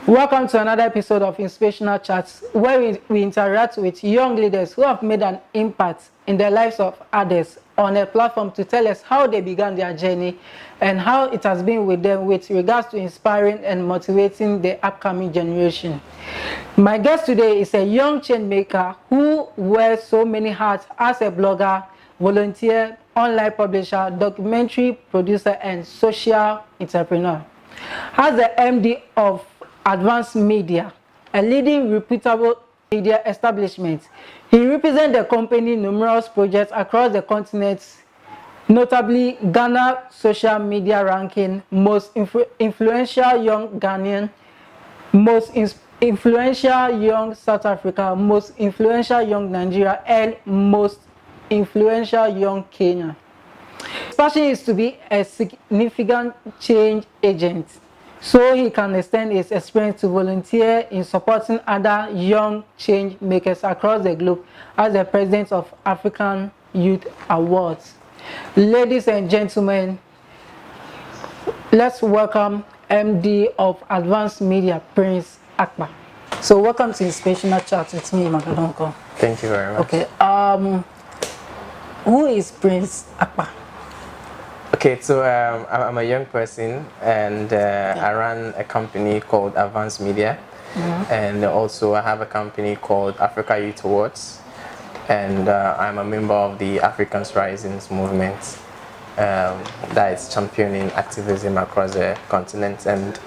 Welcome to another episode of Inspirational Chats, where we interact with young leaders who have made an impact in the lives of others on a platform to tell us how they began their journey and how it has been with them with regards to inspiring and motivating the upcoming generation. My guest today is a young change maker who wears so many hats as a blogger, volunteer, online publisher, documentary producer, and social entrepreneur. As the MD of Avance Media, a leading reputable media establishment, he represents the company in numerous projects across the continent, notably Ghana social media ranking, most influential young Ghanaian, most influential young South Africa, most influential young Nigeria, and most influential young Kenya. His passion is to be a significant change agent, so he can extend his experience to volunteer in supporting other young change makers across the globe as the president of African Youth Awards. Ladies and gentlemen, let's welcome MD of Avance Media, Prince Akpah. So welcome to Inspirational Chat with me, Emmanuel Donkor. Thank you very much. Okay, who is Prince Akpah? Okay, so I'm a young person, and I run a company called Avance Media, and also I have a company called Africa Youth Awards, and I'm a member of the Africans Rising movement that is championing activism across the continent, and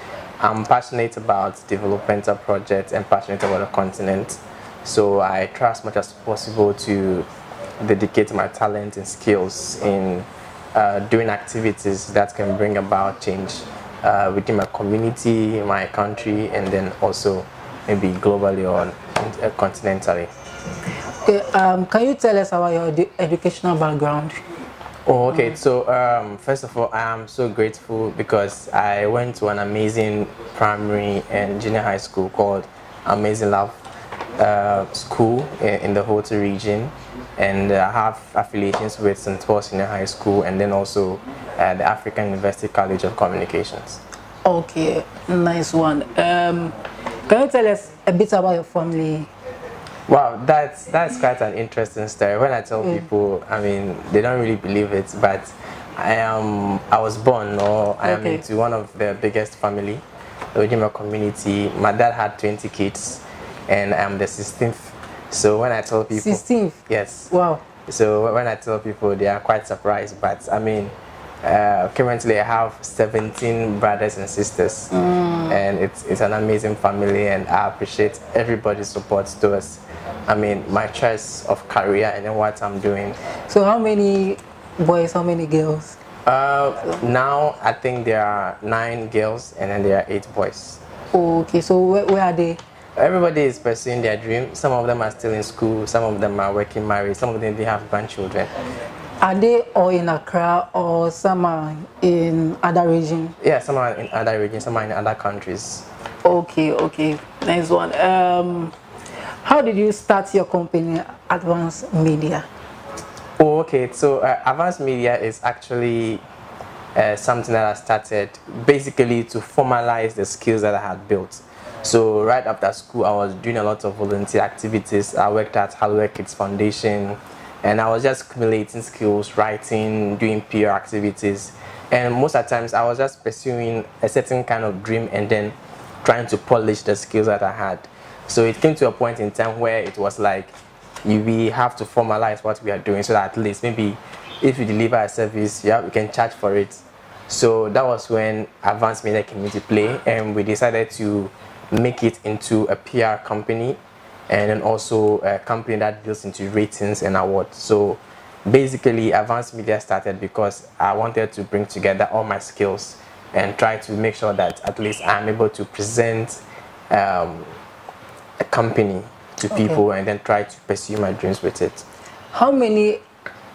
I'm passionate about developmental projects and passionate about the continent, so I try as much as possible to dedicate my talent and skills in doing activities that can bring about change within my community, my country, and then also maybe globally or continentally. Okay, can you tell us about your educational background? Oh, okay. So first of all, I am so grateful because I went to an amazing primary and junior high school called Amazing Love School in the Hotel region. And I have affiliations with St. Paul Senior High School and then also the African University College of Communications. Okay, nice one. Can you tell us a bit about your family? Wow, that's quite an interesting story. When I tell people, I mean, they don't really believe it, but I was born, or I am into one of the biggest family within my community. My dad had 20 kids, and I'm the 16th. So when I tell people, 16th? Yes. Wow. So when I tell people, they are quite surprised. But I mean, currently I have 17 brothers and sisters, and it's an amazing family, and I appreciate everybody's support to us. I mean, my choice of career and then what I'm doing. So how many boys, how many girls? Now I think there are 9 girls and then there are 8 boys. Okay, so where are they? Everybody is pursuing their dream. Some of them are still in school, some of them are working, married, some of them they have grandchildren. Are they all in Accra or some are in other regions? Yeah, some are in other regions, some are in other countries. Okay, nice one. How did you start your company, Avance Media? Oh, okay, so Avance Media is actually something that I started basically to formalize the skills that I had built. So right after school, I was doing a lot of volunteer activities. I worked at Hallway Kids Foundation, and I was just accumulating skills, writing, doing PR activities. And most of the times, I was just pursuing a certain kind of dream and then trying to polish the skills that I had. So it came to a point in time where it was like, we have to formalize what we are doing so that at least maybe if you deliver a service, we can charge for it. So that was when Avance Media came into play, and we decided to make it into a PR company and then also a company that deals into ratings and awards. So basically Avance Media started because I wanted to bring together all my skills and try to make sure that at least I'm able to present a company to people and then try to pursue my dreams with it. How many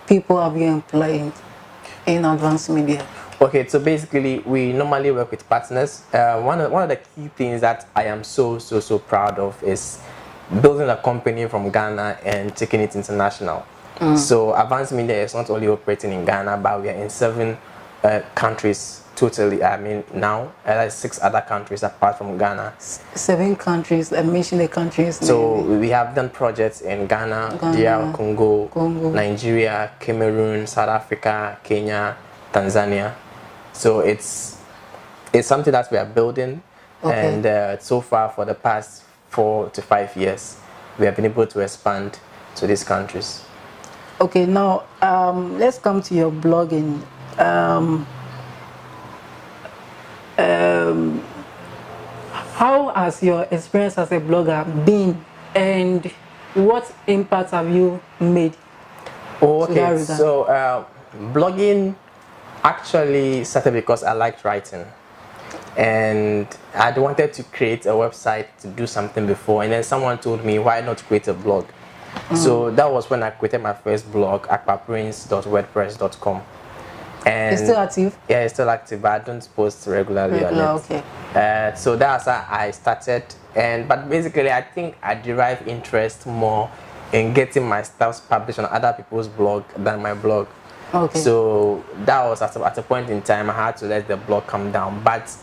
people have you employed in Avance Media? Okay, so basically we normally work with partners. One of the key things that I am so proud of is building a company from Ghana and taking it international. So Avance Media is not only operating in Ghana, but we are in 7 countries totally. I mean, now like 6 other countries apart from Ghana. 7 countries. I mentioned the countries. So we have done projects in Ghana, DR Congo, Nigeria, Cameroon, South Africa, Kenya, Tanzania. So it's something that we are building, and so far for the past 4 to 5 years, we have been able to expand to these countries. Okay, now let's come to your blogging. How has your experience as a blogger been, and what impact have you made? Okay, so blogging actually started because I liked writing, and I wanted to create a website to do something before, and then someone told me, why not create a blog? So that was when I created my first blog, akpahprince.wordpress.com. And it's still active? Yeah, it's still active, but I don't post regularly on it. Okay. So that's how I started, but basically I think I derive interest more in getting my stuff published on other people's blog than my blog. Okay. So that was at a point in time I had to let the blog come down. But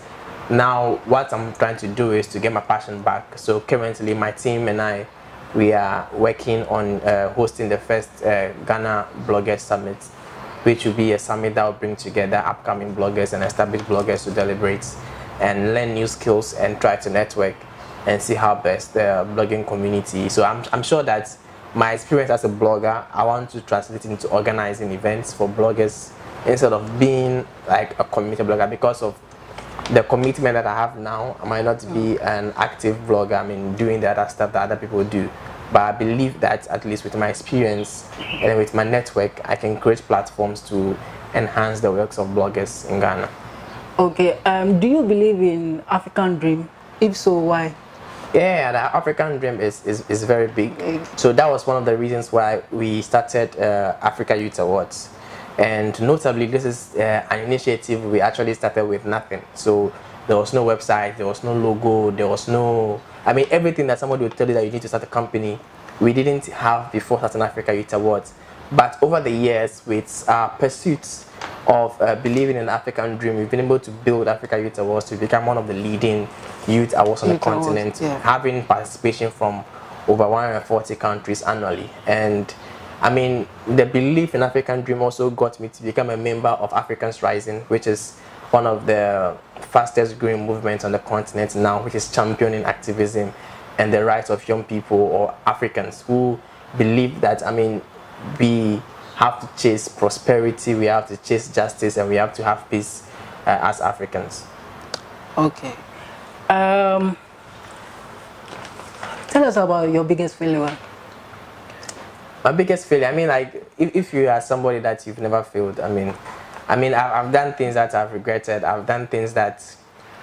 now what I'm trying to do is to get my passion back. So currently my team and I, we are working on hosting the first Ghana Bloggers Summit, which will be a summit that will bring together upcoming bloggers and established bloggers to deliberate and learn new skills and try to network and see how best the blogging community. So I'm sure that my experience as a blogger, I want to translate into organizing events for bloggers instead of being like a community blogger. Because of the commitment that I have now, I might not be an active blogger, I mean doing the other stuff that other people do. But I believe that at least with my experience and with my network, I can create platforms to enhance the works of bloggers in Ghana. Okay, do you believe in African dream? If so, why? Yeah, the African dream is very big. So that was one of the reasons why we started Africa Youth Awards. And notably, this is an initiative we actually started with nothing. So there was no website, there was no logo, there was no... I mean, everything that somebody would tell you that you need to start a company, we didn't have before starting Africa Youth Awards. But over the years, with our pursuits of believing in the African dream, we've been able to build Africa Youth Awards to become one of the leading youth awards on the continent, having participation from over 140 countries annually. And I mean, the belief in African dream also got me to become a member of Africans Rising, which is one of the fastest growing movements on the continent now, which is championing activism and the rights of young people or Africans who believe that, I mean, we have to chase prosperity, we have to chase justice, and we have to have peace as Africans. Okay. Tell us about your biggest failure. My biggest failure, I mean, like, if you are somebody that you've never failed, I mean, I've done things that I've regretted. I've done things that,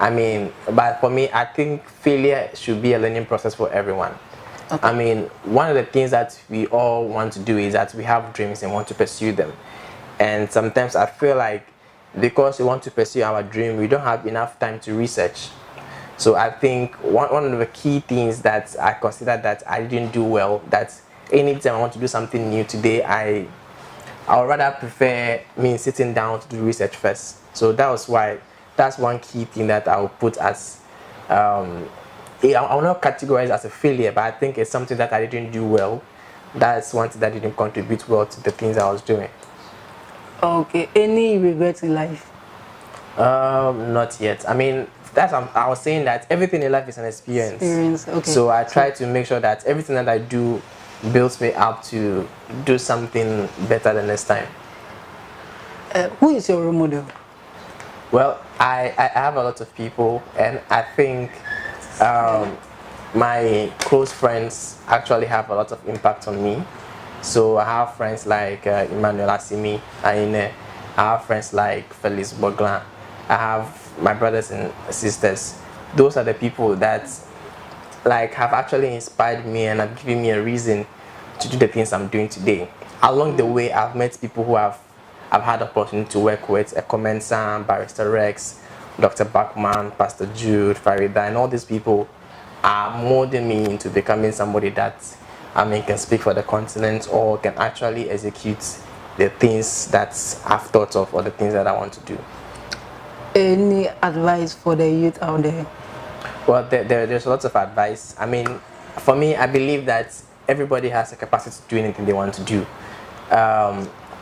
I mean, but for me, I think failure should be a learning process for everyone. Okay. I mean, one of the things that we all want to do is that we have dreams and want to pursue them. And sometimes I feel like because we want to pursue our dream, we don't have enough time to research. So I think one of the key things that I consider that I didn't do well, that anytime I want to do something new today, I would rather prefer me sitting down to do research first. So that's one key thing that I will put as, I will not categorize as a failure, but I think it's something that I didn't do well. That's one thing that didn't contribute well to the things I was doing. Okay, any regrets in life? Not yet. I mean, I was saying that everything in life is an experience. Okay. So I try to make sure that everything that I do builds me up to do something better the next time. Who is your role model? Well, I have a lot of people, and I think my close friends actually have a lot of impact on me. So I have friends like Emmanuel Aine. I have friends like Felix Boglan. I have my brothers and sisters. Those are the people that like have actually inspired me and have given me a reason to do the things I'm doing today. Along the way, I've met people who I've had the opportunity to work with, Comment Sam, Barrister Rex, Dr. Bachman, Pastor Jude, Farida, and all these people are molding me into becoming somebody that, I mean, can speak for the continent or can actually execute the things that I've thought of or the things that I want to do. Any advice for the youth out there? Well, there's lots of advice. I mean, for me, I believe that everybody has the capacity to do anything they want to do.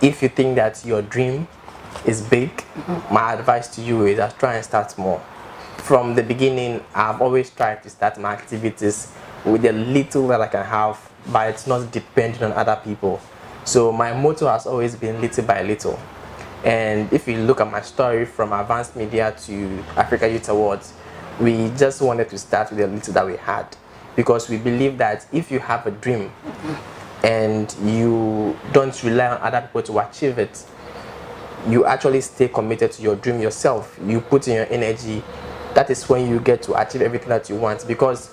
If you think that your dream is big, my advice to you is that try and start small. From the beginning, I've always tried to start my activities with the little that I can have, but it's not dependent on other people. So my motto has always been little by little. And if you look at my story from Avance Media to Africa Youth Awards, we just wanted to start with the little that we had, because we believe that if you have a dream and you don't rely on other people to achieve it, you actually stay committed to your dream yourself. You put in your energy. That is when you get to achieve everything that you want. Because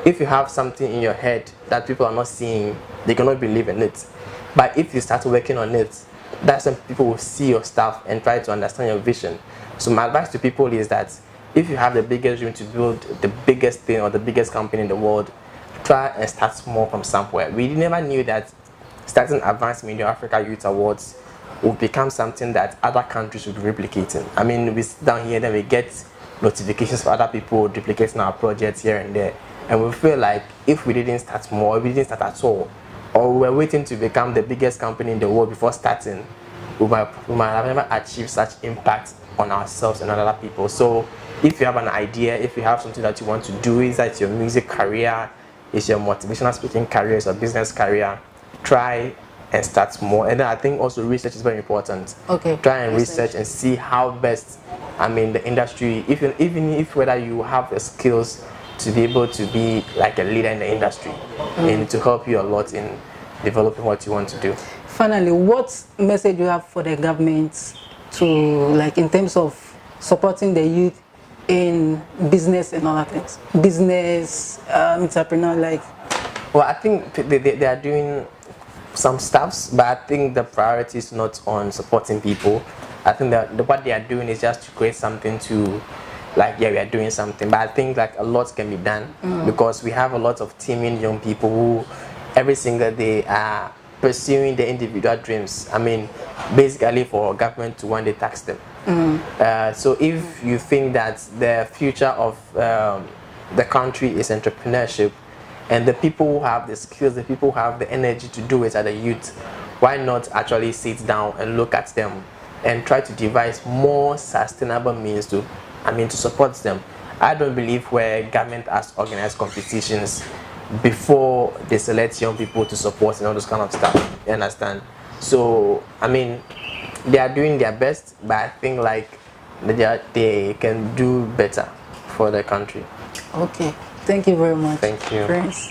if you have something in your head that people are not seeing, they cannot believe in it. But if you start working on it, that's when people will see your stuff and try to understand your vision. So my advice to people is that if you have the biggest dream to build the biggest thing or the biggest company in the world, try and start small from somewhere. We never knew that starting Advanced Media Africa Youth Awards would become something that other countries would be replicating. I mean, we sit down here, then we get notifications for other people duplicating our projects here and there. And we feel like if we didn't start small, if we didn't start at all, or we were waiting to become the biggest company in the world before starting, we might have never achieved such impact on ourselves and on other people. So if you have an idea, if you have something that you want to do, is that your music career, is your motivational speaking career, is your business career, try and start small. And then I think also research is very important. Okay. Try and research and see how best, I mean, the industry, even if whether you have the skills to be able to be like a leader in the industry, and to help you a lot in developing what you want to do. Finally, what message you have for the government to, like, in terms of supporting the youth in business and other things? Business, entrepreneur, like? Well, I think they are doing some stuffs, but I think the priority is not on supporting people. I think that what they are doing is just to create something to, like, yeah, we are doing something, but I think like a lot can be done because we have a lot of teaming young people who every single day are pursuing their individual dreams. I mean, basically for government to one day tax them. So if you think that the future of the country is entrepreneurship, and the people who have the skills, the people who have the energy to do it are the youth, why not actually sit down and look at them and try to devise more sustainable means to, to support them. I don't believe where government has organized competitions before they select young people to support and all those kind of stuff. You understand? So, I mean, they are doing their best, but I think like they can do better for the country. Okay. Thank you very much. Thank you. Prince.